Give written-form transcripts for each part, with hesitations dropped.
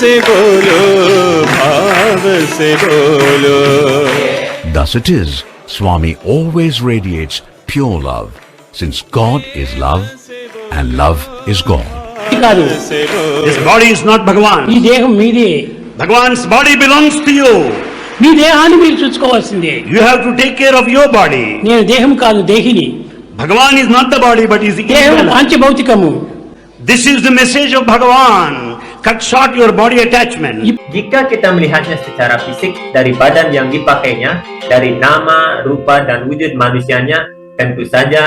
से बोलो, भाव से बोलो. Thus it is, Swami always radiates pure love, since God is love and love is God. కాదు, This body is not Bhagavan. ఈ దేహం మీదే. Bhagavan's body belongs to you. మీ దేహాన్ని మీరు చూసుకోవాల్సిందే. You have to take care of your body. నేను దేహం కాదు, దేహిని. Bhagavan is not the body, but is the దేహం internal. పాంచభౌతికము. This is the message of Bhagavan. Cut short your body attachment. Jika kita melihatnya secara fisik dari badan yang dipakainya, dari nama, rupa, dan wujud manusianya, tentu saja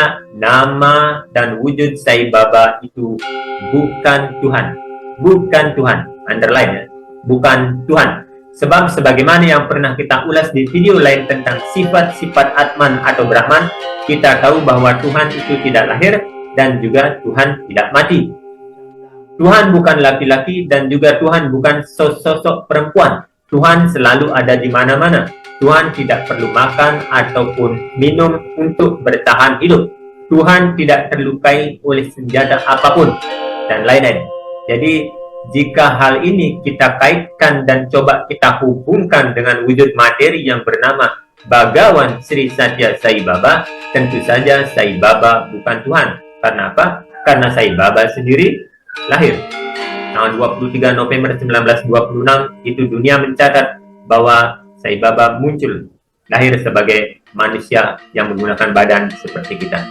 nama dan wujud Sai Baba itu bukan Tuhan. Bukan Tuhan. Underline ya. Bukan Tuhan. Sebab sebagaimana yang pernah kita ulas di video lain tentang sifat-sifat Atman atau Brahman, kita tahu bahwa Tuhan itu tidak lahir dan juga Tuhan tidak mati. Tuhan bukan laki-laki dan juga Tuhan bukan sosok perempuan. Tuhan selalu ada di mana-mana. Tuhan tidak perlu makan ataupun minum untuk bertahan hidup. Tuhan tidak terlukai oleh senjata apapun dan lain-lain. Jadi jika hal ini kita kaitkan dan coba kita hubungkan dengan wujud materi yang bernama Bhagawan Sri Satya Sai Baba, tentu saja Sai Baba bukan Tuhan. Karena apa? Karena Sai Baba sendiri lahir tanggal 23 November 1926, itu dunia mencatat bahwa Sai Baba muncul, lahir sebagai manusia yang menggunakan badan seperti kita.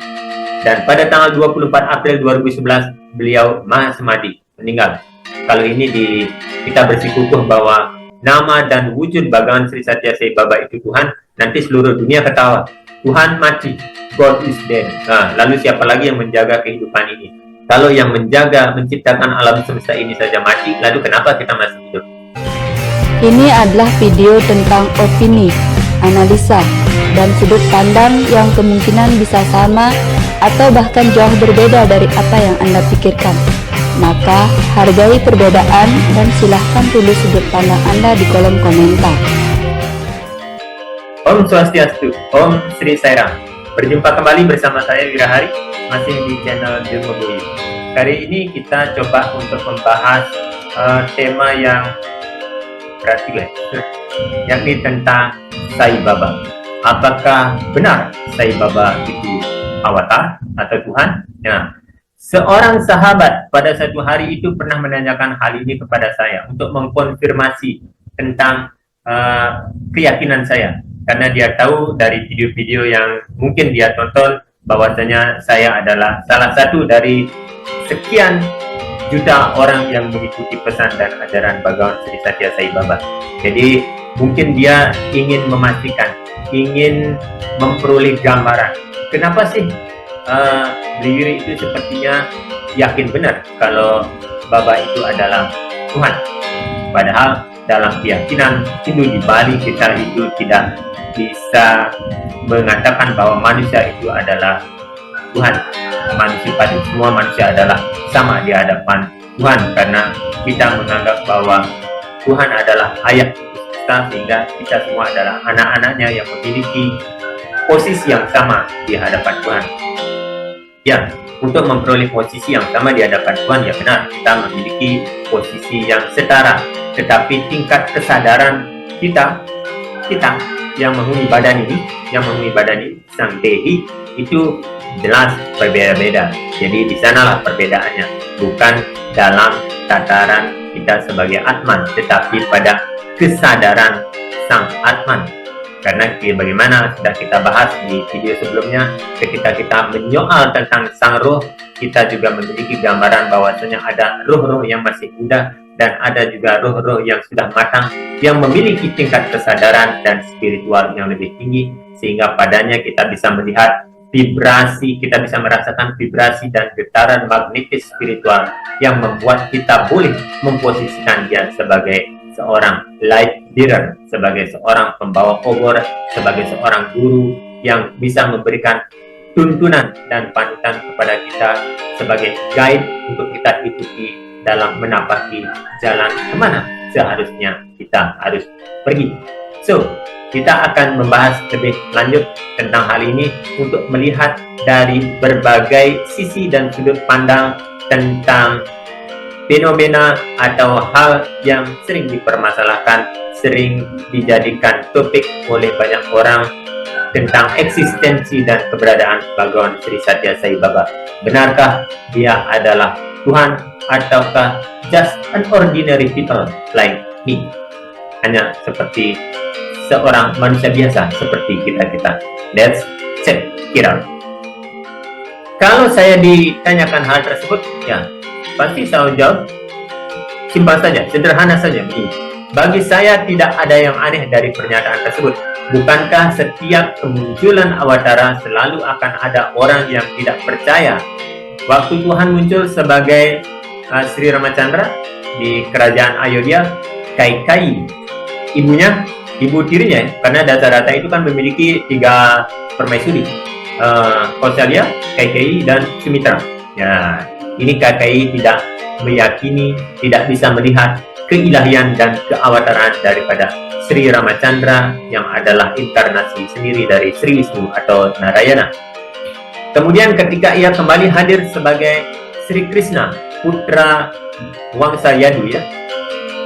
Dan pada tanggal 24 April 2011 beliau Mahasamadhi, meninggal. Kalau ini kita bersikukuh bahwa nama dan wujud Bhagawan Sri Satya Sai Baba itu Tuhan, nanti seluruh dunia ketawa. Tuhan mati, God is dead. Nah, lalu siapa lagi yang menjaga kehidupan ini? Kalau yang menjaga, menciptakan alam semesta ini saja mati, lalu kenapa kita masih hidup? Ini adalah video tentang opini, analisa, dan sudut pandang yang kemungkinan bisa sama atau bahkan jauh berbeda dari apa yang Anda pikirkan. Maka, hargai perbedaan dan silahkan tulis sudut pandang Anda di kolom komentar. Om Swastiastu, Om Sri Sairam. Berjumpa kembali bersama saya Wirahari, masih di channel Ilmu Bui. Kali ini kita coba untuk membahas tema yang berat juga, yakni tentang Sai Baba. Apakah benar Sai Baba itu avatar atau Tuhan? Nah, seorang sahabat pada satu hari itu pernah menanyakan hal ini kepada saya untuk mengkonfirmasi tentang keyakinan saya. Karena dia tahu dari video-video yang mungkin dia tonton bahwasanya saya adalah salah satu dari sekian juta orang yang mengikuti pesan dan ajaran Bhagawan Sri Satya Sai Baba. Jadi mungkin dia ingin memastikan, ingin memperoleh gambaran. Kenapa sih beliau itu sepertinya yakin benar kalau Baba itu adalah Tuhan? Padahal dalam keyakinan Hindu di Bali kita itu tidak bisa mengatakan bahwa manusia itu adalah Tuhan. Semua manusia adalah sama di hadapan Tuhan, karena kita menganggap bahwa Tuhan adalah ayah kita, sehingga kita semua adalah anak-anaknya yang memiliki posisi yang sama di hadapan Tuhan. Ya, untuk memperoleh posisi yang sama di hadapan Tuhan, ya benar, kita memiliki posisi yang setara, tetapi tingkat kesadaran kita yang menghuni badan ini, sang dehi, itu jelas berbeda-beda. Jadi di sanalah perbedaannya, bukan dalam tataran kita sebagai Atman, tetapi pada kesadaran sang Atman. Karena bagaimana sudah kita bahas di video sebelumnya, ketika kita menyoal tentang sang roh, kita juga memiliki gambaran bahwasanya ada roh-roh yang masih muda dan ada juga roh-roh yang sudah matang, yang memiliki tingkat kesadaran dan spiritual yang lebih tinggi, sehingga padanya kita bisa melihat vibrasi, kita bisa merasakan vibrasi dan getaran magnetis spiritual yang membuat kita boleh memposisikan dia sebagai seorang light bearer, sebagai seorang pembawa obor, sebagai seorang guru yang bisa memberikan tuntunan dan panutan kepada kita sebagai guide untuk kita ikuti dalam menapaki jalan kemana seharusnya kita harus pergi. So, kita akan membahas lebih lanjut tentang hal ini untuk melihat dari berbagai sisi dan sudut pandang tentang fenomena atau hal yang sering dipermasalahkan, sering dijadikan topik oleh banyak orang tentang eksistensi dan keberadaan Bhagawan Sri Satya Sai Baba. Benarkah dia adalah Tuhan ataukah just an ordinary people like me? Hanya seperti seorang manusia biasa seperti kita-kita. Let's check it out. Kalau saya ditanyakan hal tersebut, ya pasti saya jawab simpel saja, sederhana saja begini. Bagi saya tidak ada yang aneh dari pernyataan tersebut. Bukankah setiap kemunculan awatara selalu akan ada orang yang tidak percaya? Waktu Tuhan muncul sebagai Sri Ramachandra di kerajaan Ayodhya, Kaikeyi, ibu tirinya, karena Dasarata itu kan memiliki 3 permaisuri, Kausalya, Kaikeyi, dan Sumitra. Ya, ini Kaikeyi tidak meyakini, tidak bisa melihat keilahian dan keawataraan daripada Sri Ramachandra yang adalah inkarnasi sendiri dari Sri Wisnu atau Narayana. Kemudian ketika ia kembali hadir sebagai Sri Krishna, putra Wangsa Yadu, ya,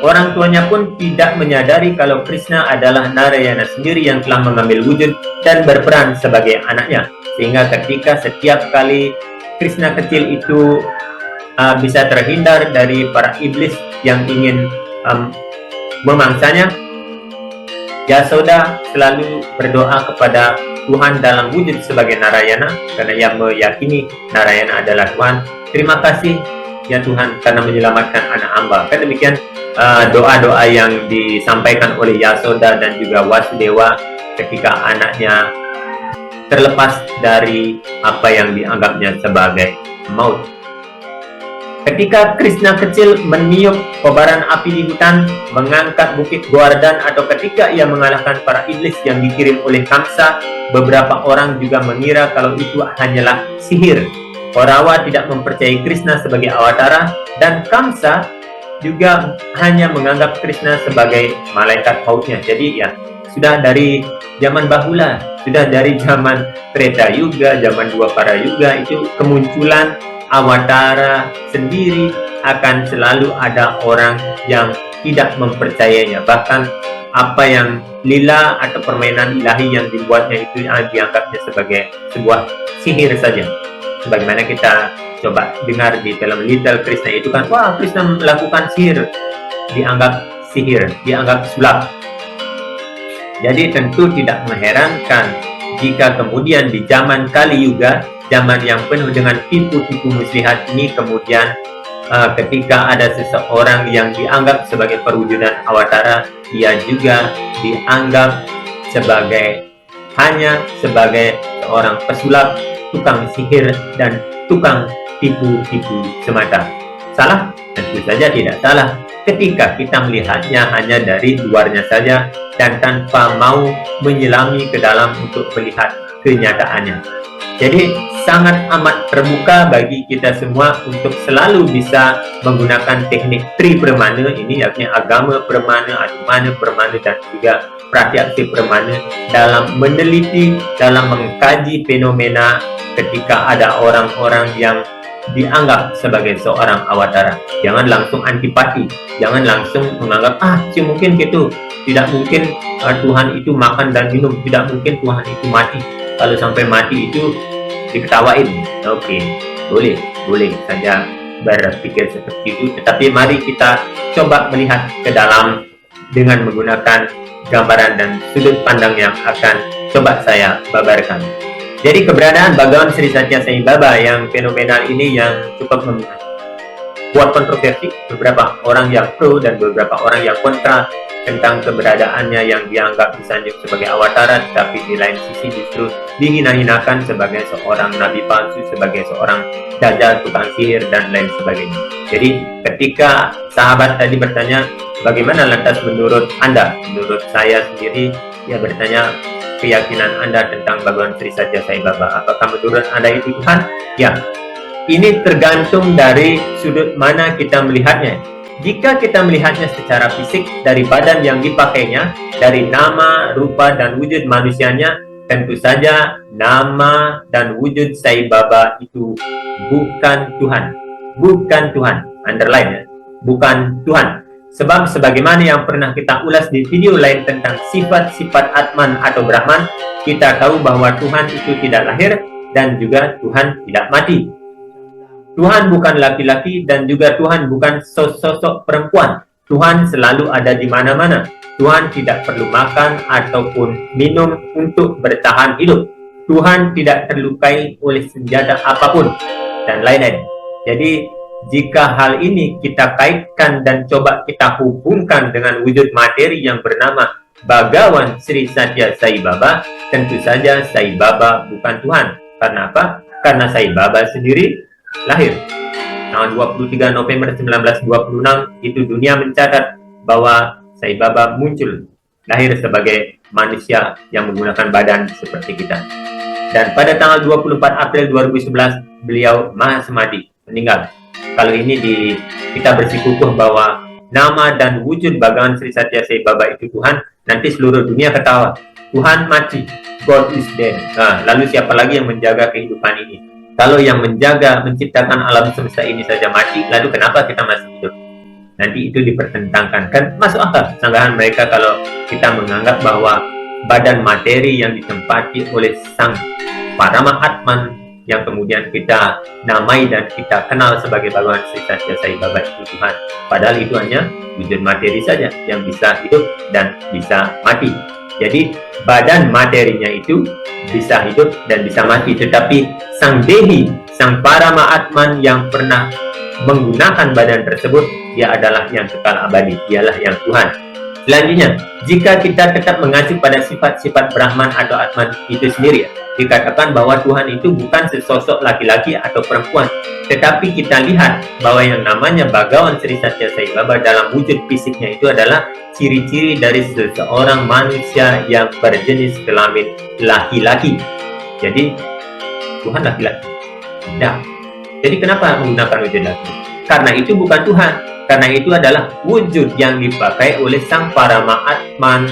orang tuanya pun tidak menyadari kalau Krishna adalah Narayana sendiri yang telah mengambil wujud dan berperan sebagai anaknya. Sehingga ketika setiap kali Krishna kecil itu bisa terhindar dari para iblis yang ingin memangsanya, Yasoda selalu berdoa kepada Tuhan dalam wujud sebagai Narayana, karena ia meyakini Narayana adalah Tuhan. Terima kasih ya Tuhan karena menyelamatkan anak hamba. Kan demikian doa-doa yang disampaikan oleh Yasoda dan juga Wasudewa ketika anaknya terlepas dari apa yang dianggapnya sebagai maut. Ketika Krishna kecil meniup kobaran api di hutan, mengangkat bukit Govardhan, atau ketika ia mengalahkan para iblis yang dikirim oleh Kamsa, beberapa orang juga mengira kalau itu hanyalah sihir. Korawa tidak mempercayai Krishna sebagai awatara, dan Kamsa juga hanya menganggap Krishna sebagai malaikat pautnya. Jadi ya, sudah dari zaman bahula, sudah dari zaman Treta Yuga, zaman Dwapara Yuga, itu kemunculan awatara sendiri akan selalu ada orang yang tidak mempercayainya. Bahkan apa yang lila atau permainan ilahi yang dibuatnya itu dianggapnya sebagai sebuah sihir saja. Sebagaimana kita coba dengar di film Little Krishna itu kan, wah Krishna melakukan sihir, dianggap sihir, dianggap sulap. Jadi tentu tidak mengherankan jika kemudian di zaman Kali Yuga, zaman yang penuh dengan tipu-tipu muslihat ini, kemudian ketika ada seseorang yang dianggap sebagai perwujudan awatara, dia juga dianggap hanya sebagai seorang pesulap, tukang sihir, dan tukang tipu-tipu semata. Salah? Tentu saja tidak salah ketika kita melihatnya hanya dari luarnya saja dan tanpa mau menyelami ke dalam untuk melihat kenyataannya. Jadi sangat amat terbuka bagi kita semua untuk selalu bisa menggunakan teknik Tri Pramana ini, yakni agama Pramana, Adimana Pramana, dan juga Pratyaksha Pramana dalam meneliti, dalam mengkaji fenomena ketika ada orang-orang yang dianggap sebagai seorang awatara. Jangan langsung antipati, jangan langsung menganggap mungkin gitu, tidak mungkin Tuhan itu makan dan minum, tidak mungkin Tuhan itu mati, kalau sampai mati itu diketawain. Oke, boleh saja berpikir seperti itu, tetapi mari kita coba melihat ke dalam dengan menggunakan gambaran dan sudut pandang yang akan coba saya babarkan. Jadi keberadaan Bhagawan Sri Satya Sai Baba yang fenomenal ini yang cukup membuat kontroversi, beberapa orang yang pro dan beberapa orang yang kontra tentang keberadaannya yang dianggap disanjung sebagai awatara, tetapi di lain sisi justru dihina-hinakan sebagai seorang nabi palsu, sebagai seorang dajjal, tukang sihir, dan lain sebagainya. Jadi ketika sahabat tadi bertanya, bagaimana lantas menurut Anda? Menurut saya sendiri, dia bertanya, keyakinan Anda tentang Bhagawan Sri Satya Sai Baba, apakah menurut Anda itu Tuhan? Ya, ini tergantung dari sudut mana kita melihatnya. Jika kita melihatnya secara fisik dari badan yang dipakainya, dari nama, rupa, dan wujud manusianya, tentu saja nama dan wujud Sai Baba itu bukan Tuhan. Bukan Tuhan. Underline ya. bukan Tuhan. Sebab sebagaimana yang pernah kita ulas di video lain tentang sifat-sifat Atman atau Brahman, kita tahu bahwa Tuhan itu tidak lahir dan juga Tuhan tidak mati. Tuhan bukan laki-laki dan juga Tuhan bukan sosok perempuan. Tuhan selalu ada di mana-mana. Tuhan tidak perlu makan ataupun minum untuk bertahan hidup. Tuhan tidak terlukai oleh senjata apapun dan lain-lain. Jadi jika hal ini kita kaitkan dan coba kita hubungkan dengan wujud materi yang bernama Bhagawan Sri Satya Sai Baba, tentu saja Sai Baba bukan Tuhan. Karena apa? Karena Sai Baba sendiri lahir tanggal 23 November 1926. Itu dunia mencatat bahwa Sai Baba muncul, lahir sebagai manusia yang menggunakan badan seperti kita. Dan pada tanggal 24 April 2011 beliau Mahasamadhi, meninggal. Kalau ini kita bersikukuh bahwa nama dan wujud Bhagawan Sri Satya Sai Baba itu Tuhan, nanti seluruh dunia ketawa. Tuhan mati, God is dead. Nah, lalu siapa lagi yang menjaga kehidupan ini? Kalau yang menjaga, menciptakan alam semesta ini saja mati, lalu kenapa kita masih hidup? Nanti itu dipertentangkan. Kan masuk akal sanggahan mereka kalau kita menganggap bahwa badan materi yang ditempati oleh Sang Parama Atman yang kemudian kita namai dan kita kenal sebagai Bhagawan Sri Satya Sai Baba itu Tuhan. Padahal itu hanya wujud materi saja yang bisa hidup dan bisa mati. Jadi badan materinya itu bisa hidup dan bisa mati, tetapi Sang Dehi, Sang Parama Atman yang pernah menggunakan badan tersebut, dia adalah yang kekal abadi, dialah yang Tuhan. Selanjutnya, jika kita tetap mengacu pada sifat-sifat Brahman atau Atman itu sendiri, dikatakan bahwa Tuhan itu bukan sesosok laki-laki atau perempuan, tetapi kita lihat bahwa yang namanya Bhagawan Sri Satya Sai Baba dalam wujud fisiknya itu adalah ciri-ciri dari seseorang manusia yang berjenis kelamin laki-laki. Jadi Tuhan laki-laki. Nah, jadi kenapa menggunakan wujud laki? Karena itu bukan Tuhan. Karena itu adalah wujud yang dipakai oleh Sang Parama Atman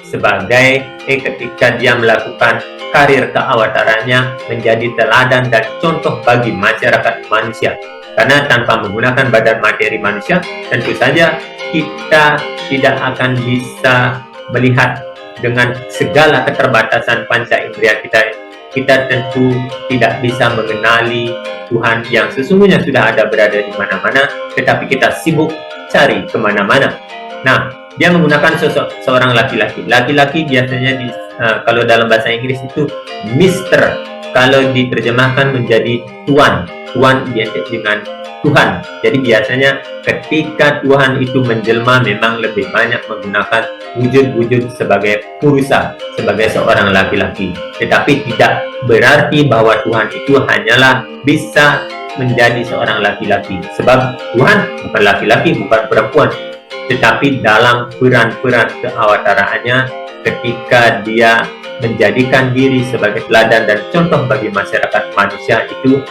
sebagai ketika dia melakukan karir keawatarannya menjadi teladan dan contoh bagi masyarakat manusia. Karena tanpa menggunakan badan materi manusia, tentu saja kita tidak akan bisa melihat dengan segala keterbatasan panca indera kita. Kita tentu tidak bisa mengenali Tuhan yang sesungguhnya sudah ada berada di mana-mana, tetapi kita sibuk cari kemana-mana. Nah, dia menggunakan sosok seorang laki-laki. Laki-laki biasanya kalau dalam bahasa Inggris itu Mister. Kalau diterjemahkan menjadi Tuan. Tuan identik dengan Tuhan. Jadi biasanya ketika Tuhan itu menjelma memang lebih banyak menggunakan wujud-wujud sebagai purusa, sebagai seorang laki-laki. Tetapi tidak berarti bahwa Tuhan itu hanyalah bisa menjadi seorang laki-laki. Sebab Tuhan bukan laki-laki, bukan perempuan. Tetapi dalam peran-peran keawataraannya, ketika dia menjadikan diri sebagai teladan dan contoh bagi masyarakat manusia, itu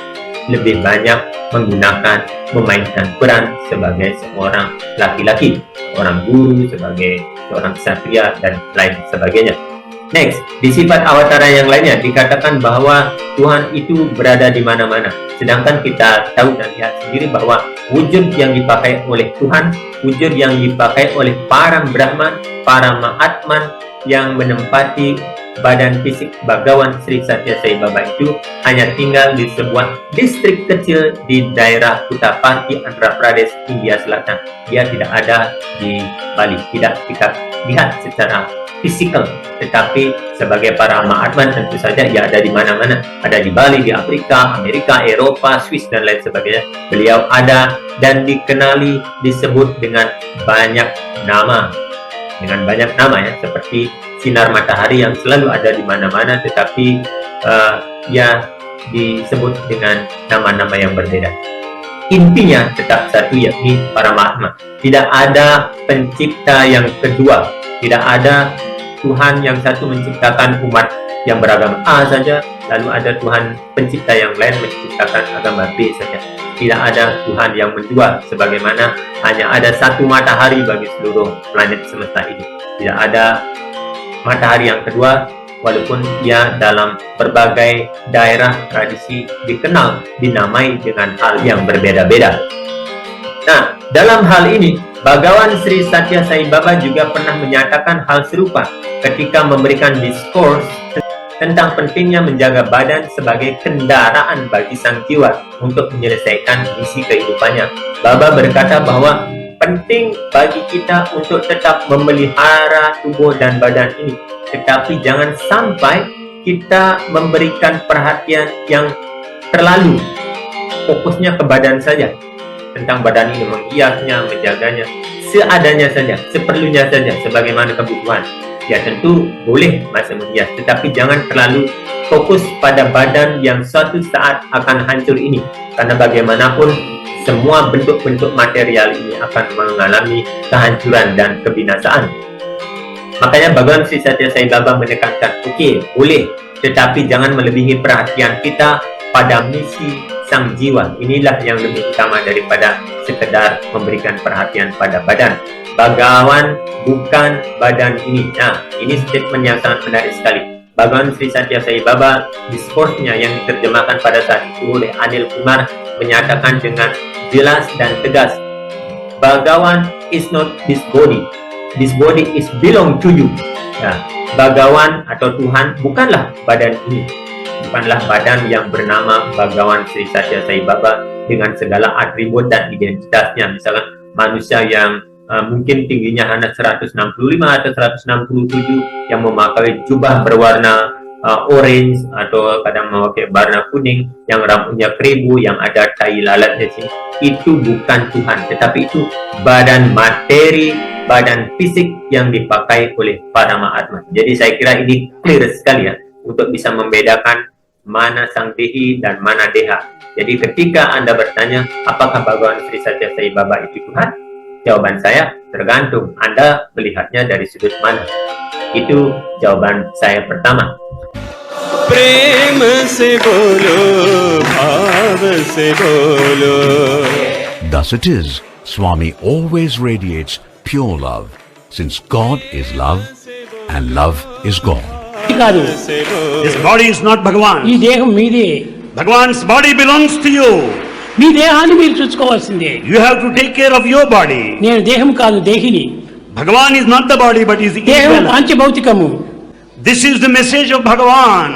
lebih banyak memainkan peran sebagai seorang laki-laki, seorang guru, sebagai seorang ksatria, dan lain sebagainya. Next, di sifat awatara yang lainnya dikatakan bahwa Tuhan itu berada di mana-mana. Sedangkan kita tahu dan lihat sendiri bahwa wujud yang dipakai oleh Tuhan, wujud yang dipakai oleh para Brahman, para Mahatman yang menempati badan fisik Bhagawan Sri Satya Sai Baba itu hanya tinggal di sebuah distrik kecil di daerah Puttaparthi, Andhra Pradesh, India Selatan. Dia tidak ada di Bali, tidak kita lihat secara fisikal, tetapi sebagai para Mahatman tentu saja dia ada di mana-mana, ada di Bali, di Afrika, Amerika, Eropa, Swiss, dan lain sebagainya. Beliau ada dan dikenali, disebut dengan banyak nama, ya, seperti sinar matahari yang selalu ada di mana-mana, tetapi ya disebut dengan nama-nama yang berbeda. Intinya tetap satu, yakni para Mahatma. Tidak ada pencipta yang kedua, tidak ada Tuhan yang satu menciptakan umat yang beragama A saja, lalu ada Tuhan pencipta yang lain menciptakan agama B saja. Tidak ada Tuhan yang mendua, sebagaimana hanya ada satu matahari bagi seluruh planet semesta ini. Tidak ada matahari yang kedua, walaupun ia dalam berbagai daerah tradisi dikenal, dinamai dengan hal yang berbeda-beda. Nah, dalam hal ini, Bhagawan Sri Satya Sai Baba juga pernah menyatakan hal serupa ketika memberikan diskurs tentang pentingnya menjaga badan sebagai kendaraan bagi sang jiwa untuk menyelesaikan misi kehidupannya. Baba berkata bahwa penting bagi kita untuk tetap memelihara tubuh dan badan ini, tetapi jangan sampai kita memberikan perhatian yang terlalu fokusnya ke badan saja. Tentang badan ini, menghiasnya, menjaganya seadanya saja, seperlunya saja, sebagaimana kebutuhan. Ya tentu boleh masih menghias, tetapi jangan terlalu fokus pada badan yang suatu saat akan hancur ini. Karena bagaimanapun semua bentuk-bentuk material ini akan mengalami kehancuran dan kebinasaan. Makanya Bhagawan Sri Satya Sai Baba menekankan, oke, boleh, tetapi jangan melebihi perhatian kita pada misi sang jiwa. Inilah yang lebih utama daripada sekedar memberikan perhatian pada badan. Bhagawan bukan badan ini. Nah, ini statement yang sangat menarik sekali. Bhagawan Sri Satya Sai Baba, diskursnya yang diterjemahkan pada saat itu oleh Anil Kumar, menyatakan dengan jelas dan tegas, Bhagawan is not this body is belong to you. Nah, Bhagawan atau Tuhan bukanlah badan ini, bukanlah badan yang bernama Bhagawan Sri Satya Sai Baba dengan segala atribut dan identitasnya. Misalkan manusia yang mungkin tingginya hanya 165 atau 167 yang memakai jubah berwarna orange atau kadang memakai warna kuning, yang rambutnya keribu, yang ada tai lalatnya sini. Itu bukan Tuhan, tetapi itu badan materi, badan fisik yang dipakai oleh para Mahatma. Jadi saya kira ini clear sekali ya untuk bisa membedakan mana sang dehi dan mana deha. Jadi ketika Anda bertanya apakah Bhagawan Sri Satya Sai Baba itu Tuhan, jawaban saya tergantung Anda melihatnya dari sudut mana. Itu jawaban saya pertama. प्रेम से बोलो, भाव से बोलो. Thus it is, Swami always radiates pure love, since God is love and love is God. కాదు, This body is not Bhagavan. ఈ దేహం మీదే. Bhagavan's body belongs to you. మీ దేహాన్ని మీరు చూసుకోవాల్సిందే. You have to take care of your body. నేను దేహం కాదు, దేహిని. Bhagavan is not the body, but is the దేహం imbalance. పంచభౌతికము. This is the message of Bhagavan.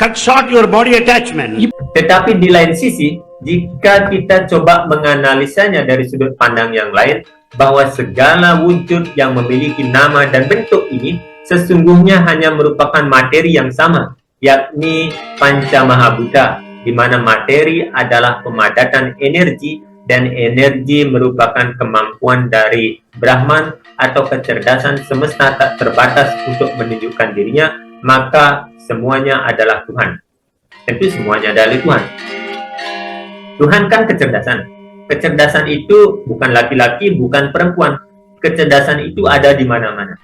Cut short your body attachment. Tetapi di lain sisi, jika kita coba menganalisanya dari sudut pandang yang lain, bahwa segala wujud yang memiliki nama dan bentuk ini sesungguhnya hanya merupakan materi yang sama, yakni Panca Mahabhuta, di mana materi adalah pemadatan energi dan energi merupakan kemampuan dari Brahman atau kecerdasan semesta tak terbatas untuk menunjukkan dirinya, maka semuanya adalah Tuhan. Tentu semuanya adalah Tuhan. Tuhan kan kecerdasan. Kecerdasan itu bukan laki-laki, bukan perempuan. Kecerdasan itu ada di mana-mana.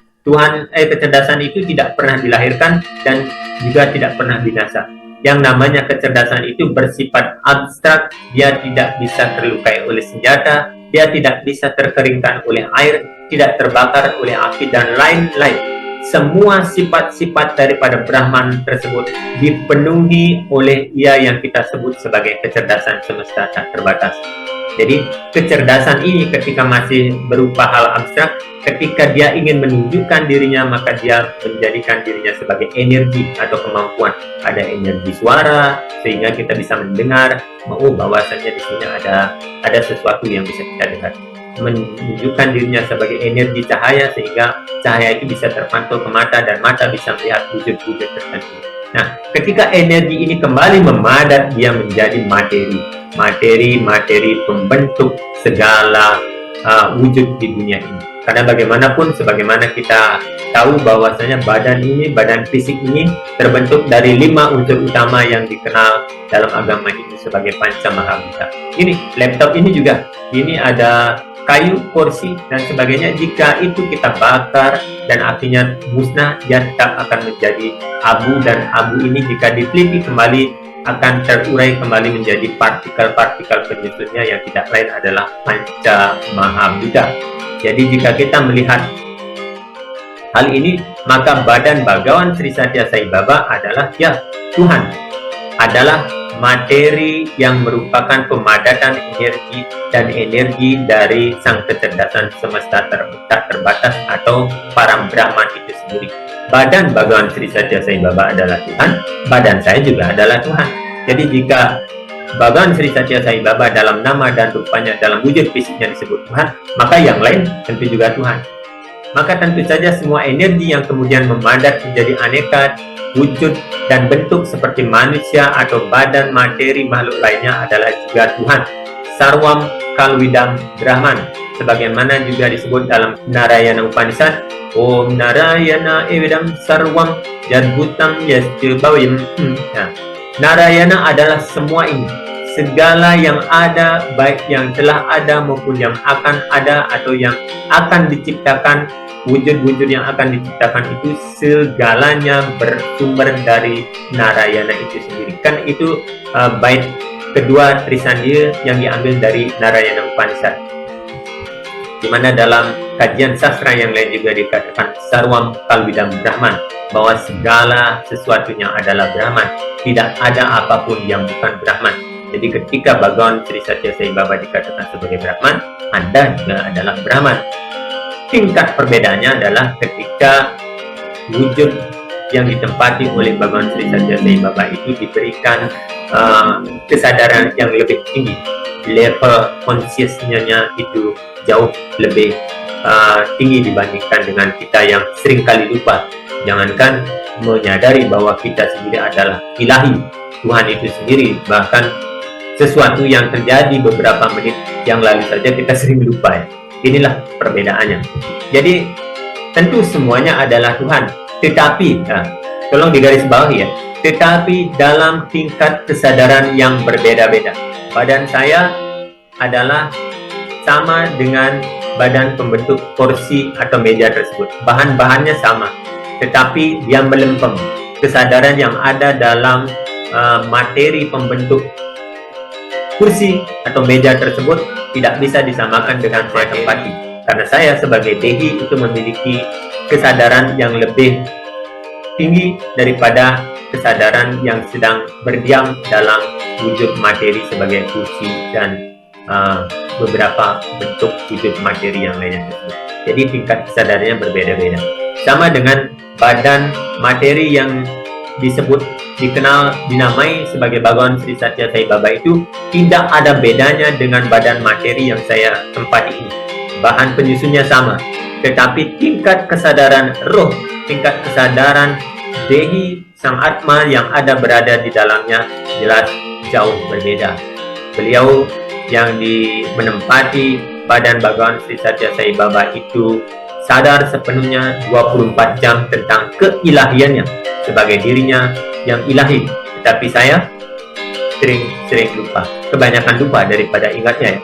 Kecerdasan itu tidak pernah dilahirkan dan juga tidak pernah binasa. Yang namanya kecerdasan itu bersifat abstrak, dia tidak bisa terlukai oleh senjata, dia tidak bisa terkeringkan oleh air, tidak terbakar oleh api, dan lain-lain. Semua sifat-sifat daripada Brahman tersebut dipenuhi oleh ia yang kita sebut sebagai kecerdasan semesta tak terbatas. Jadi kecerdasan ini ketika masih berupa hal abstrak, ketika dia ingin menunjukkan dirinya, maka dia menjadikan dirinya sebagai energi atau kemampuan. Ada energi suara sehingga kita bisa mendengar, bahwasanya di sini ada sesuatu yang bisa kita dengar. Menunjukkan dirinya sebagai energi cahaya sehingga cahaya itu bisa terpantau ke mata dan mata bisa melihat wujud-wujud tertentu. Nah, ketika energi ini kembali memadat, dia menjadi materi pembentuk segala wujud di dunia ini. Karena bagaimanapun, sebagaimana kita tahu bahwasanya badan fisik ini terbentuk dari 5 unsur utama yang dikenal dalam agama Hindu sebagai Panca Mahabhuta. Ini laptop ini juga, ini ada kayu, kursi, dan sebagainya. Jika itu kita bakar dan apinya musnah, dia tetap akan menjadi abu, dan abu ini jika diteliti kembali akan terurai kembali menjadi partikel-partikel penyusunnya yang tidak lain adalah Panca Mahabhuta. Jadi jika kita melihat hal ini, maka badan Bhagawan Sri Satya Sai Baba adalah ya Tuhan, adalah materi yang merupakan pemadatan energi dan energi dari sang kecerdasan semesta terbatas atau para Brahman itu sendiri. Badan Bhagawan Sri Satya Sai Baba adalah Tuhan, badan saya juga adalah Tuhan. Jadi jika Bhagawan Sri Satya Sai Baba dalam nama dan rupanya, dalam wujud fisiknya disebut Tuhan, maka yang lain tentu juga Tuhan. Maka tentu saja semua energi yang kemudian memadat menjadi aneka wujud dan bentuk seperti manusia atau badan materi makhluk lainnya adalah juga Tuhan. Sarwam Kalwidam Brahman, sebagaimana juga disebut dalam Narayana Upanishad, Om Narayana Evidam Sarwam Jadbhutam Yasya Bhavim. Nah, Narayana adalah semua ini, segala yang ada, baik yang telah ada maupun yang akan ada atau yang akan diciptakan. Wujud-wujud yang akan diciptakan itu segalanya bersumber dari Narayana itu sendiri. Kan itu bait kedua Trisandya yang diambil dari Narayana Upanishad, di mana dalam kajian sastra yang lain juga dikatakan Sarwam Kalwidam Brahman, bahwa segala sesuatunya adalah Brahman, tidak ada apapun yang bukan Brahman. Jadi ketika Bhagawan Sri Satya Sai Baba dikatakan sebagai Brahman, Anda juga adalah Brahman. Tingkat perbedaannya adalah ketika wujud yang ditempati oleh Bhagawan Sri Satya Sai Baba itu diberikan kesadaran yang lebih tinggi, level consciousness-nya itu jauh lebih tinggi dibandingkan dengan kita yang seringkali lupa. Jangankan menyadari bahwa kita sendiri adalah ilahi, Tuhan itu sendiri, bahkan sesuatu yang terjadi beberapa menit yang lalu saja kita sering lupa ya. Inilah perbedaannya. Jadi tentu semuanya adalah Tuhan, tetapi tolong digarisbawahi ya, tetapi dalam tingkat kesadaran yang berbeda-beda. Badan saya adalah sama dengan badan pembentuk kursi atau meja tersebut. Bahan-bahannya sama, tetapi dia melempem. Kesadaran yang ada dalam materi pembentuk kursi atau meja tersebut tidak bisa disamakan dengan saya tempati, karena saya sebagai dehi itu memiliki kesadaran yang lebih tinggi daripada kesadaran yang sedang berdiam dalam wujud materi sebagai kursi dan beberapa bentuk wujud materi yang lainnya tersebut. Jadi tingkat kesadarannya berbeda-beda. Sama dengan badan materi yang dikenal, dinamai sebagai Bhagawan Sri Satya Sai Baba itu tidak ada bedanya dengan badan materi yang saya tempati ini. Bahan penyusunnya sama, tetapi tingkat kesadaran roh, tingkat kesadaran Dehi Sang Atma yang ada berada di dalamnya jelas jauh berbeda. Beliau yang menempati badan Bhagawan Sri Satya Sai Baba itu sadar sepenuhnya 24 jam tentang keilahiannya sebagai dirinya yang ilahi, tetapi saya sering lupa, kebanyakan lupa daripada ingatnya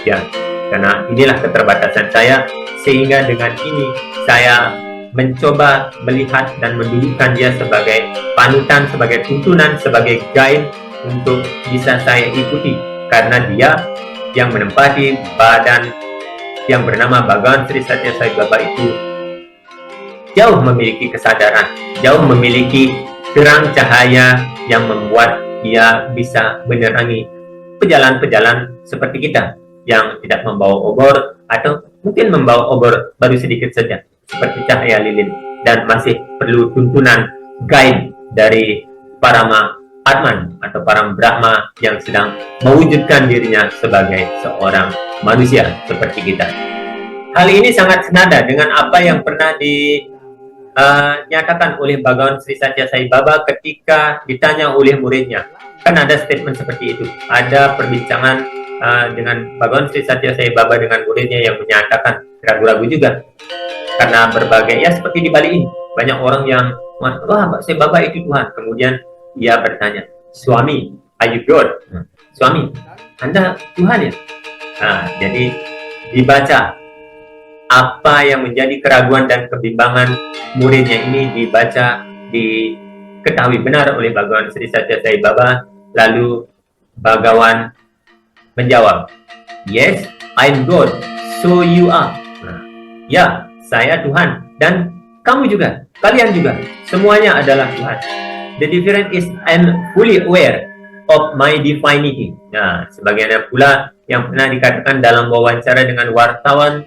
ya. Karena inilah keterbatasan saya, sehingga dengan ini saya mencoba melihat dan mendudukkan dia sebagai panutan, sebagai tuntunan, sebagai guide untuk bisa saya ikuti, karena dia yang menempati badan yang bernama Bhagawan Sri Satya Sai Baba itu jauh memiliki kesadaran, jauh memiliki terang cahaya yang membuat dia bisa menerangi pejalan-pejalan seperti kita yang tidak membawa obor atau mungkin membawa obor baru sedikit saja seperti cahaya lilin, dan masih perlu tuntunan guide dari para Atman atau para Brahma yang sedang mewujudkan dirinya sebagai seorang manusia seperti kita. Hal ini sangat senada dengan apa yang pernah dinyatakan oleh Bhagawan Sri Satya Sai Baba ketika ditanya oleh muridnya. Kan ada statement seperti itu. Ada perbincangan dengan Bhagawan Sri Satya Sai Baba dengan muridnya yang menyatakan ragu-ragu juga. Karena berbagai, ya seperti di Bali ini, banyak orang yang, wah Mbak Sai Baba itu Tuhan. Kemudian ia bertanya, Swami, are you God? Swami, Anda Tuhan ya? Nah, jadi dibaca apa yang menjadi keraguan dan kebimbangan muridnya ini, dibaca, diketahui benar oleh Bhagawan Sri Satya Sai Baba. Lalu Bhagawan menjawab, yes, I'm God, so you are. Nah, ya, saya Tuhan, dan kamu juga, kalian juga, semuanya adalah Tuhan. The difference is I'm fully aware of my divinity. Nah, sebagaimana pula yang pernah dikatakan dalam wawancara dengan wartawan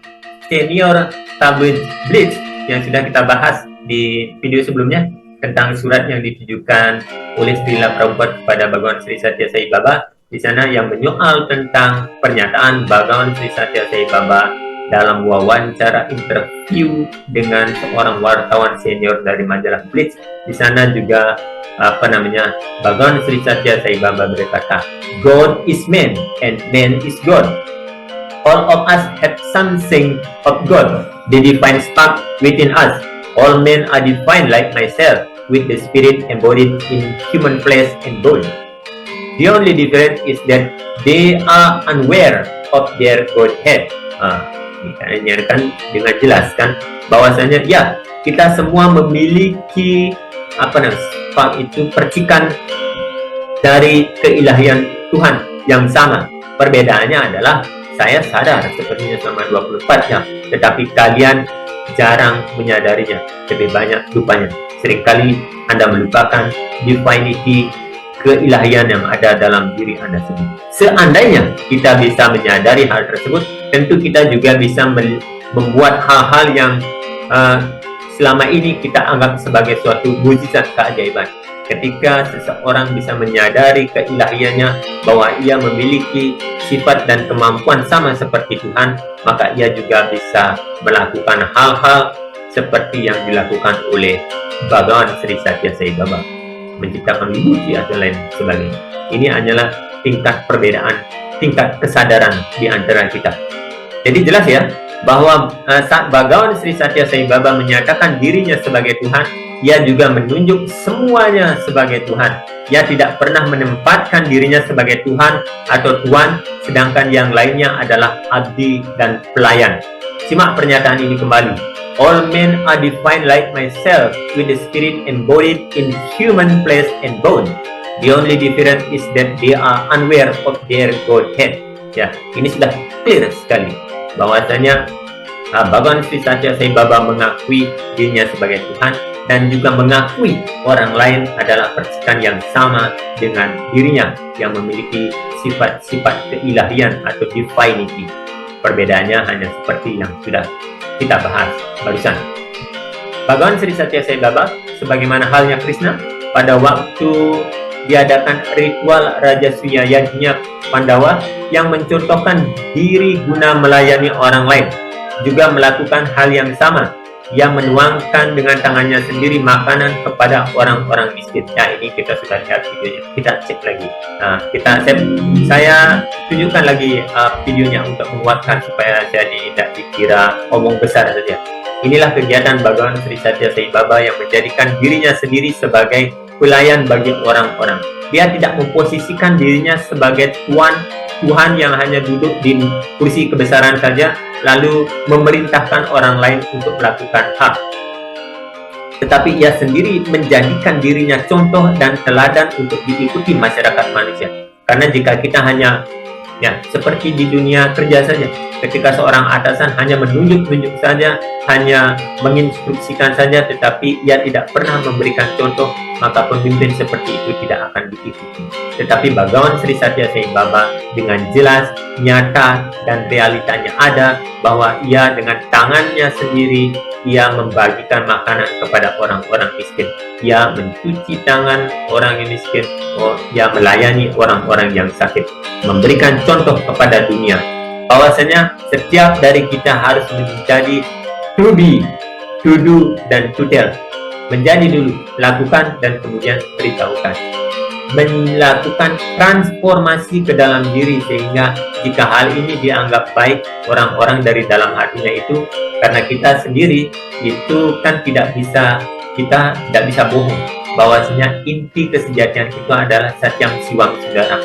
senior tabloid Blitz yang sudah kita bahas di video sebelumnya tentang surat yang ditujukan oleh Srila Prabhupada kepada Bhagawan Sri Satya Sai Baba, di sana yang menyoal tentang pernyataan Bhagawan Sri Satya Sai Baba dalam wawancara interview dengan seorang wartawan senior dari majalah Blitz. Di sana juga Bhagawan Sri Satya Sai Baba berkata, God is man and man is God. All of us have something of God, the divine spark within us. All men are divine like myself, with the spirit embodied in human flesh and bone. The only difference is that they are unaware of their Godhead. Dinyatakan dengan jelas kan bahwasanya ya, kita semua memiliki sifat itu, percikan dari keilahian Tuhan yang sama. Perbedaannya adalah saya sadar sepertinya selama 24 jam, tetapi kalian jarang menyadarinya, lebih banyak lupanya. Seringkali Anda melupakan divinity, keilahian yang ada dalam diri Anda sendiri. Seandainya kita bisa menyadari hal tersebut, tentu kita juga bisa membuat hal-hal yang selama ini kita anggap sebagai suatu mukjizat keajaiban. Ketika seseorang bisa menyadari keilahiannya, bahwa ia memiliki sifat dan kemampuan sama seperti Tuhan, maka ia juga bisa melakukan hal-hal seperti yang dilakukan oleh Bhagawan Sri Satya Sai Baba, menciptakan wibhuti atau lain sebagainya. Ini hanyalah tingkat perbedaan, tingkat kesadaran di antara kita. Jadi jelas ya, bahwa saat Bhagawan Sri Satya Sai Baba menyatakan dirinya sebagai Tuhan, ia juga menunjuk semuanya sebagai Tuhan. Ia tidak pernah menempatkan dirinya sebagai Tuhan atau Tuan, sedangkan yang lainnya adalah abdi dan pelayan. Simak pernyataan ini kembali. All men are divine like myself, with the spirit embodied in human flesh and bone. The only difference is that they are unaware of their Godhead. Ya, ini sudah clear sekali bahwasanya Bhagawan Sri Satya Sai Baba mengakui dirinya sebagai Tuhan dan juga mengakui orang lain adalah percikan yang sama dengan dirinya yang memiliki sifat-sifat keilahian atau divinity. Perbedaannya hanya seperti yang sudah kita bahas barusan. Bhagawan Sri Satya Sai Baba, sebagaimana halnya Krishna, pada waktu diadakan ritual Rajasuya Yajna Pandawa yang mencontohkan diri guna melayani orang lain, juga melakukan hal yang sama. Ia menuangkan dengan tangannya sendiri makanan kepada orang-orang miskin. Ya, ini kita sudah lihat videonya. Kita cek lagi. Nah, saya tunjukkan lagi videonya untuk menguatkan supaya saya tidak dikira omong besar saja. Inilah kegiatan Bhagawan Sri Satya Sai Baba yang menjadikan dirinya sendiri sebagai pelayan bagi orang-orang. Dia tidak memposisikan dirinya sebagai Tuhan yang hanya duduk di kursi kebesaran saja, lalu memerintahkan orang lain untuk melakukan hak. Tetapi ia sendiri menjadikan dirinya contoh dan teladan untuk diikuti masyarakat manusia. Karena jika kita hanya seperti di dunia kerja saja, ketika seorang atasan hanya menunjuk-nunjuk saja, hanya menginstruksikan saja, tetapi ia tidak pernah memberikan contoh, maka pemimpin seperti itu tidak akan diikuti. Tetapi Bhagawan Sri Satya Sai Baba dengan jelas, nyata, dan realitanya ada bahwa ia dengan tangannya sendiri, ia membagikan makanan kepada orang-orang miskin. Ia mencuci tangan orang yang miskin, ia melayani orang-orang yang sakit, memberikan contoh kepada dunia bahwasanya setiap dari kita harus menjadi to be, to do, dan to tell. Menjadi dulu, lakukan, dan kemudian beritahukan. Melakukan transformasi ke dalam diri, sehingga jika hal ini dianggap baik orang-orang dari dalam hatinya itu, karena kita sendiri itu kan kita tidak bisa bohong bahwasanya inti kesejatian itu adalah Satyam Siwam Sundara,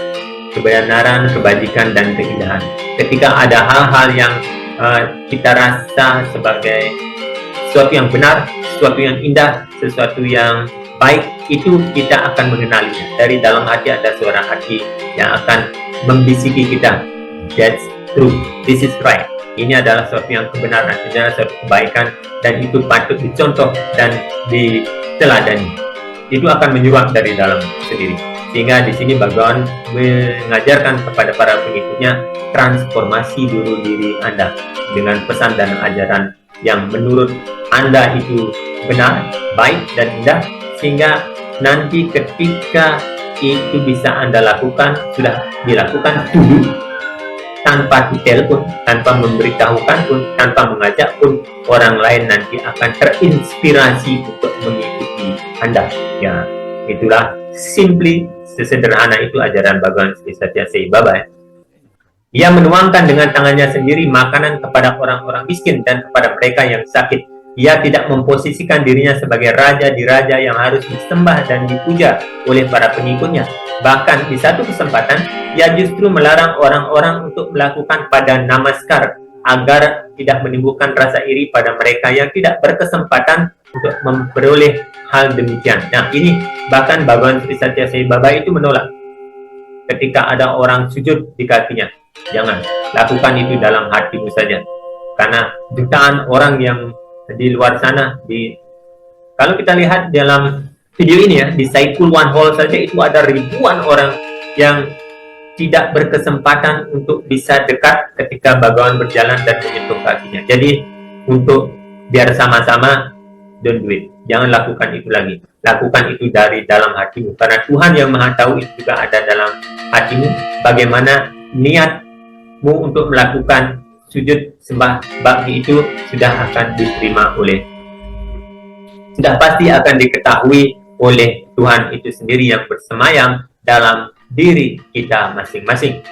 kebenaran, kebajikan, dan keindahan. Ketika ada hal-hal yang kita rasa sebagai sesuatu yang benar, sesuatu yang indah, sesuatu yang baik, itu kita akan mengenalinya. Dari dalam hati ada suara hati yang akan membisiki kita, that's true, this is right. Ini adalah sesuatu yang kebenaran, ini adalah sesuatu kebaikan, dan itu patut dicontoh dan diteladani. Itu akan menyuap dari dalam sendiri. Sehingga di sini Bhagawan mengajarkan kepada para pengikutnya transformasi dulu diri Anda dengan pesan dan ajaran yang menurut Anda itu benar, baik dan indah, sehingga nanti ketika itu bisa Anda lakukan, sudah dilakukan dulu, tanpa ditelepon, tanpa memberitahukan pun, tanpa mengajak pun, orang lain nanti akan terinspirasi untuk mengikuti Anda. Ya, itulah simply, sesederhana itu ajaran Bhagawan Sri Satya Sai Baba. Ia menuangkan dengan tangannya sendiri makanan kepada orang-orang miskin dan kepada mereka yang sakit. Ia tidak memposisikan dirinya sebagai raja di raja yang harus disembah dan dipuja oleh para pengikutnya. Bahkan di satu kesempatan, ia justru melarang orang-orang untuk melakukan pada namaskar agar tidak menimbulkan rasa iri pada mereka yang tidak berkesempatan untuk memperoleh hal demikian. Nah, ini bahkan Bhagawan Sri Satya Sai Baba itu menolak. Ketika ada orang sujud di kakinya, jangan lakukan itu dalam hatimu saja. Karena jutaan orang yang di luar sana, kalau kita lihat dalam video ini ya, di Saikul One Hall saja itu ada ribuan orang yang tidak berkesempatan untuk bisa dekat ketika Bhagawan berjalan dan menyentuh kakinya. Jadi untuk biar sama-sama, don't do it. Jangan lakukan itu lagi. Lakukan itu dari dalam hatimu. Karena Tuhan yang Maha Tahu itu juga ada dalam hatimu. Bagaimana niatmu untuk melakukan sujud sembah bakti itu sudah akan diterima sudah pasti akan diketahui oleh Tuhan itu sendiri yang bersemayam dalam diri kita masing-masing.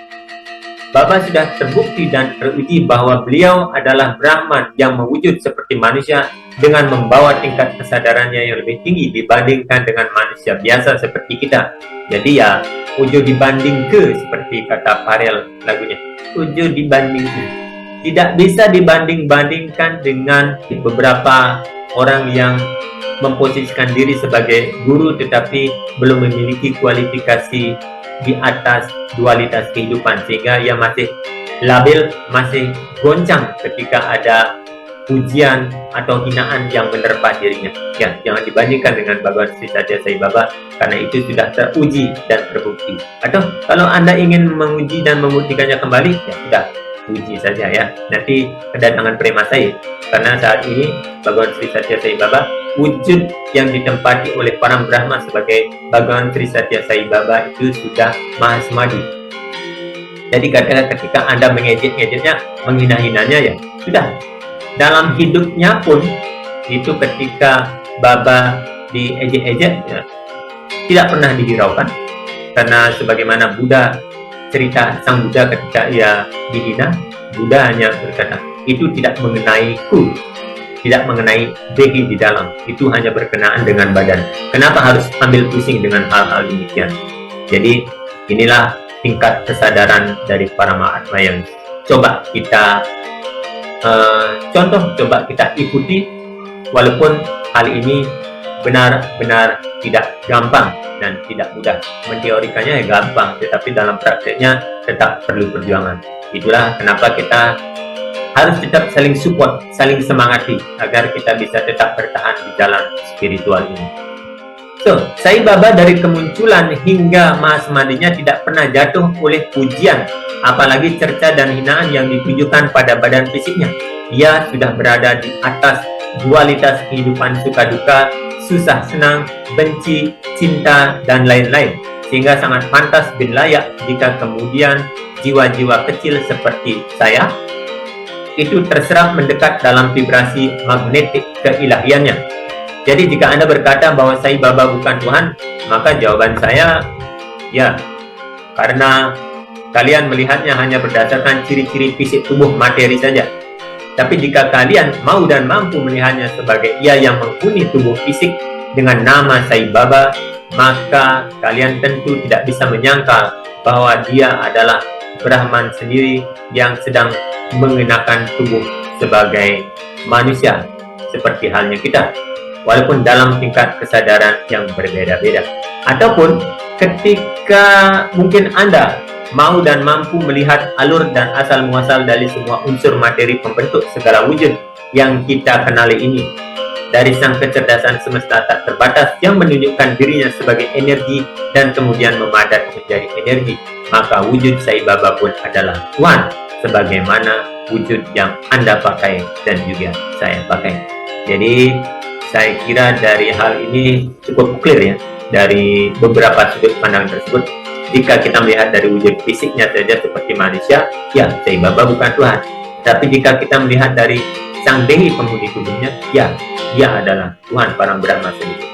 Baba sudah terbukti dan teruji bahwa beliau adalah Brahman yang mewujud seperti manusia dengan membawa tingkat kesadarannya yang lebih tinggi dibandingkan dengan manusia biasa seperti kita. Jadi ya, ujo dibanding ke, seperti kata Farel lagunya. Ujo dibanding ke. Tidak bisa dibanding-bandingkan dengan beberapa orang yang memposisikan diri sebagai guru tetapi belum memiliki kualifikasi di atas dualitas kehidupan, sehingga ia masih labil, masih goncang ketika ada pujian atau hinaan yang menerpa dirinya. Ya, jangan dibandingkan dengan Bhagawan Sri Satya Sai Baba, karena itu sudah teruji dan terbukti. Atau kalau Anda ingin menguji dan membuktikannya kembali, ya sudah, puji saja ya. Nanti kedatangan prema saya, karena saat ini Bhagawan Sri Satya Sai Baba wujud yang ditempati oleh para Brahma sebagai Bhagawan Sri Satya Sai Baba itu sudah Mahasmadi. Jadi ketika Anda mengejek-ngejeknya, menghina-hinanya, ya sudah. Dalam hidupnya pun itu ketika Baba diejek-ejek, ya, tidak pernah dihiraukan. Karena sebagaimana Buddha cerita, sang Buddha ketika ia dihina, Buddha hanya berkata, itu tidak mengenai ku, tidak mengenai dehi di dalam, itu hanya berkenaan dengan badan. Kenapa harus ambil pusing dengan hal-hal demikian? Jadi inilah tingkat kesadaran dari para Mahatma yang coba kita contoh, coba kita ikuti, walaupun hal ini benar-benar tidak gampang dan tidak mudah. Menteorikannya ya gampang, tetapi dalam prakteknya tetap perlu perjuangan. Itulah kenapa kita harus tetap saling support, saling semangati agar kita bisa tetap bertahan di jalan spiritual ini. So, Sai Baba dari kemunculan hingga Mahasmadinya tidak pernah jatuh oleh pujian, apalagi cerca dan hinaan yang ditujukan pada badan fisiknya. Ia sudah berada di atas dualitas kehidupan suka duka, susah senang, benci, cinta, dan lain-lain. Sehingga sangat pantas dan layak jika kemudian jiwa-jiwa kecil seperti saya itu terserap mendekat dalam vibrasi magnetik keilahiannya. Jadi jika Anda berkata bahwa Sai Baba bukan Tuhan, maka jawaban saya, ya, karena kalian melihatnya hanya berdasarkan ciri-ciri fisik tubuh materi saja. Tapi jika kalian mau dan mampu melihatnya sebagai ia yang menghuni tubuh fisik dengan nama Sai Baba, maka kalian tentu tidak bisa menyangkal bahwa dia adalah Brahman sendiri yang sedang mengenakan tubuh sebagai manusia seperti halnya kita, walaupun dalam tingkat kesadaran yang berbeda-beda. Ataupun ketika mungkin Anda mau dan mampu melihat alur dan asal-muasal dari semua unsur materi pembentuk segala wujud yang kita kenali ini. dari sang kecerdasan semesta tak terbatas yang menunjukkan dirinya sebagai energi dan kemudian memadat menjadi energi, maka wujud Sai Baba pun adalah Tuhan, sebagaimana wujud yang Anda pakai dan juga saya pakai. Jadi saya kira dari hal ini cukup clear ya, dari beberapa sudut pandang tersebut. Jika kita melihat dari wujud fisiknya saja seperti manusia, ya Sai Baba bukan Tuhan. Tapi jika kita melihat dari sang dehi penghuni tubuhnya, ya dia adalah Tuhan Parang Brahma sendiri.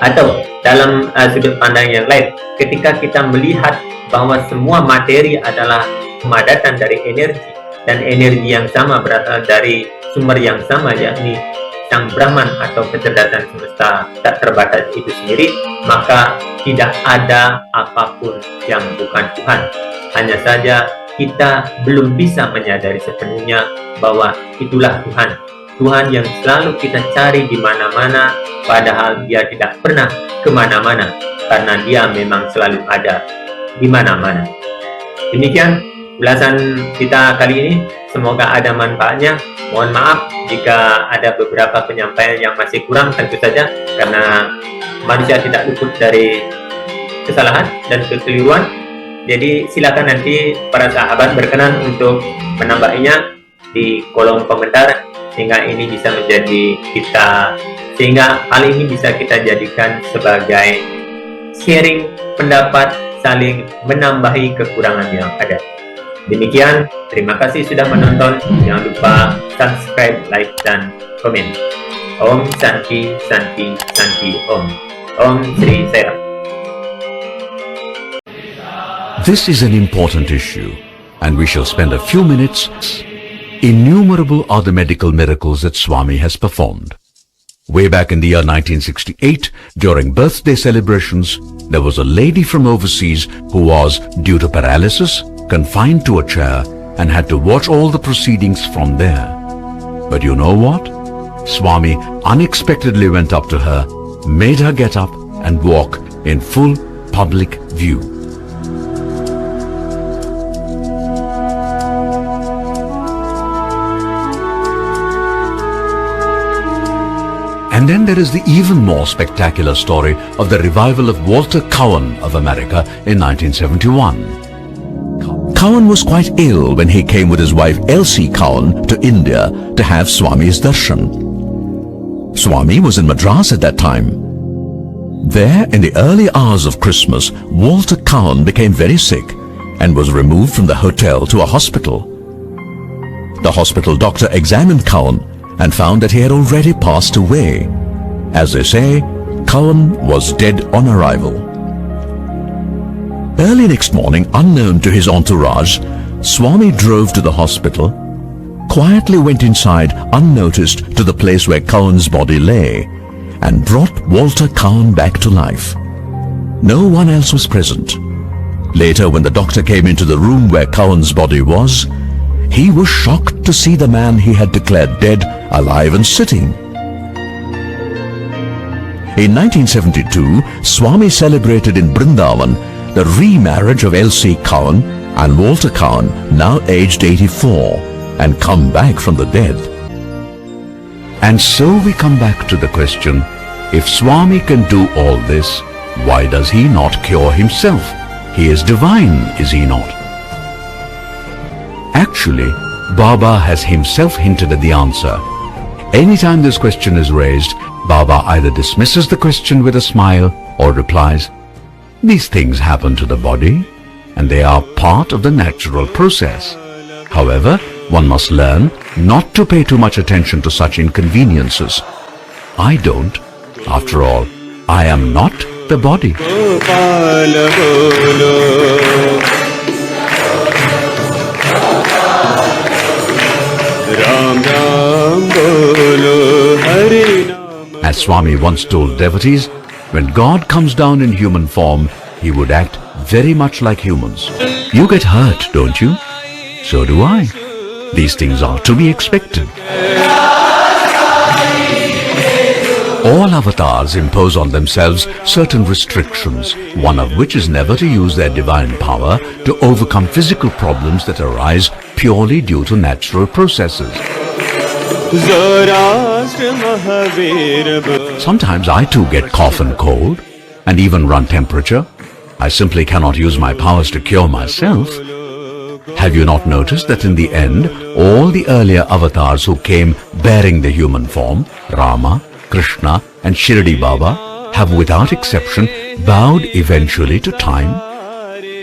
Atau dalam sudut pandang yang lain, ketika kita melihat bahwa semua materi adalah pemadatan dari energi, dan energi yang sama berasal dari sumber yang sama, yakni sang Brahman atau kecerdasan semesta tak terbatas itu sendiri, maka tidak ada apapun yang bukan Tuhan. Hanya saja kita belum bisa menyadari sepenuhnya bahwa itulah Tuhan. Tuhan yang selalu kita cari di mana-mana, padahal dia tidak pernah kemana-mana, karena dia memang selalu ada di mana-mana. Demikian ulasan kita kali ini. Semoga ada manfaatnya. Mohon maaf jika ada beberapa penyampaian yang masih kurang, tentu saja karena manusia tidak luput dari kesalahan dan kekeliruan. Jadi silakan nanti para sahabat berkenan untuk menambahinya di kolom komentar, sehingga ini bisa menjadi sehingga hal ini bisa kita jadikan sebagai sharing pendapat, saling menambahi kekurangan yang ada. Demikian, terima kasih sudah menonton. Jangan lupa subscribe, like, dan komen. Om Santi Santi Santi Om. Om Sri Sai Ram. This is an important issue, and we shall spend a few minutes. Innumerable are the medical miracles that Swami has performed. Way back in the year 1968, during birthday celebrations, there was a lady from overseas who was, due to paralysis, confined to a chair and had to watch all the proceedings from there. But you know what? Swami unexpectedly went up to her, made her get up and walk in full public view. And then there is the even more spectacular story of the revival of Walter Cowan of America in 1971. Cowan was quite ill when he came with his wife Elsie Cowan to India to have Swami's darshan. Swami was in Madras at that time. There, in the early hours of Christmas, Walter Cowan became very sick and was removed from the hotel to a hospital. The hospital doctor examined Cowan and found that he had already passed away. As they say, Cowan was dead on arrival. Early next morning, unknown to his entourage, Swami drove to the hospital, quietly went inside unnoticed to the place where Cowan's body lay, and brought Walter Cowan back to life. No one else was present. Later, when the doctor came into the room where Cowan's body was, he was shocked to see the man he had declared dead alive and sitting. In 1972, Swami celebrated in Brindavan the remarriage of Elsie Cowan and Walter Cowan, now aged 84, and come back from the dead. And so we come back to the question, if Swami can do all this, why does he not cure himself? He is divine, is he not? Actually, Baba has himself hinted at the answer. Anytime this question is raised, Baba either dismisses the question with a smile or replies, "These things happen to the body and they are part of the natural process. However, one must learn not to pay too much attention to such inconveniences. I don't. After all, I am not the body." Gopal bolo, Ram Ram bolo, Hari Nam. As Swami once told devotees, when God comes down in human form, he would act very much like humans. You get hurt, don't you? So do I. These things are to be expected. All avatars impose on themselves certain restrictions, one of which is never to use their divine power to overcome physical problems that arise purely due to natural processes. Zoroaster Mahavir bolo. Sometimes I too get cough and cold, and even run temperature. I simply cannot use my powers to cure myself. Have you not noticed that in the end, all the earlier avatars who came bearing the human form, Rama, Krishna and Shirdi Baba, have without exception bowed eventually to time?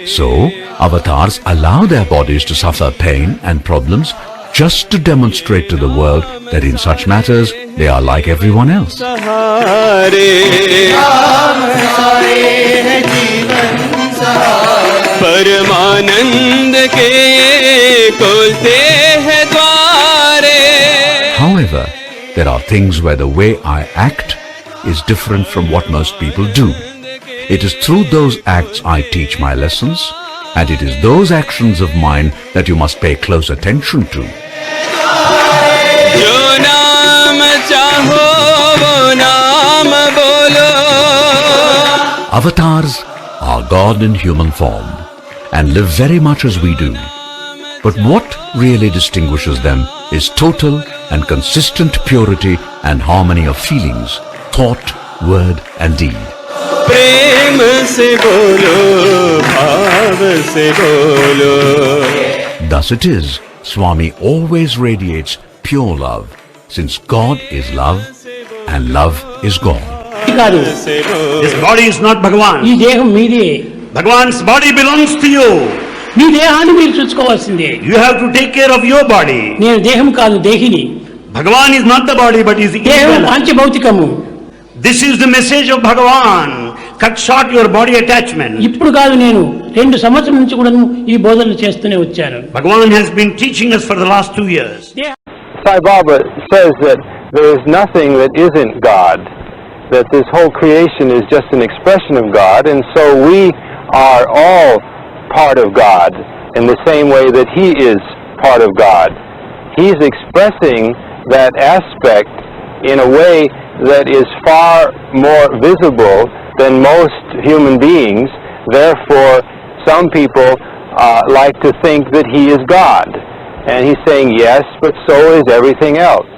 So, avatars allow their bodies to suffer pain and problems just to demonstrate to the world that in such matters they are like everyone else. सहारे परमानंद के खोलते हैं द्वारे. However, there are things where the way I act is different from what most people do. It is through those acts I teach my lessons, and it is those actions of mine that you must pay close attention to. जो नाम चाहो वो नाम बोलो. Avatars are God in human form and live very much as we do. But what really distinguishes them is total and consistent purity and harmony of feelings, thought, word and deed. प्रेम से बोलो, भाव से बोलो. Thus it is, Swami always radiates pure love, since God is love and love is God. కాదు, से बोलो. This body is not ఈ Bhagavan. దేహం మీదే. Bhagavan's body belongs to you. మీ దేహాన్ని మీరు చూసుకోవాల్సిందే. You have to take care of your body. నేను దేహం కాదు, దేహిని. Bhagavan is not the body but is దేహం eternal. పంచభౌతికము. This is the message of Bhagavan. Cut short your body attachment. ఇప్పుడు కాదు, నేను 2 సంవత్సరాల నుంచి కూడా ఈ బోధనలు చేస్తూనే వచ్చాను. Bhagavan has been teaching us for the last 2 years. Sai Baba says that there is nothing that isn't God, that this whole creation is just an expression of God, and so we are all part of God in the same way that He is part of God. He's expressing that aspect in a way that is far more visible than most human beings. Therefore, some people like to think that He is God. And He's saying, yes, but so is everything else.